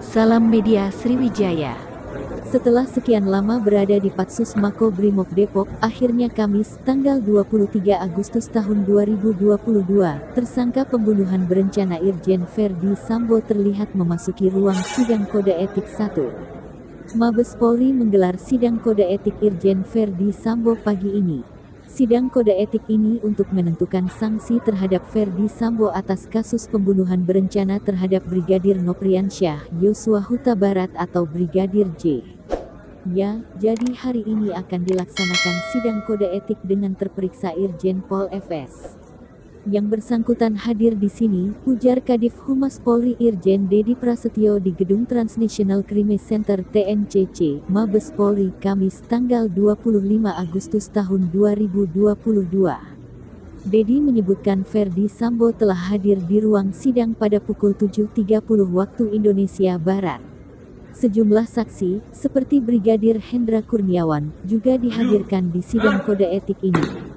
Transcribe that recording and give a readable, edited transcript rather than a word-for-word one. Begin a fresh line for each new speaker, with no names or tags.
Salam Media Sriwijaya.
Setelah sekian lama berada di Patsus Mako Brimob Depok, akhirnya Kamis, tanggal 23 Agustus tahun 2022, tersangka pembunuhan berencana Irjen Verdi Sambo terlihat memasuki ruang sidang kode etik 1. Mabes Polri menggelar sidang kode etik Irjen Verdi Sambo pagi ini. Sidang kode etik ini untuk menentukan sanksi terhadap Verdi Sambo atas kasus pembunuhan berencana terhadap Brigadir Nopriansyah Yosua Huta Barat atau Brigadir J. Ya, jadi hari ini akan dilaksanakan sidang kode etik dengan terperiksa Irjen Pol Fs. Yang bersangkutan hadir di sini, ujar Kadif Humas Polri Irjen Dedi Prasetyo di Gedung Transnational Crime Center TNCC, Mabes Polri, Kamis tanggal 25 Agustus tahun 2022. Dedi menyebutkan Verdi Sambo telah hadir di ruang sidang pada pukul 7.30 waktu Indonesia Barat. Sejumlah saksi, seperti Brigadir Hendra Kurniawan, juga dihadirkan di sidang kode etik ini.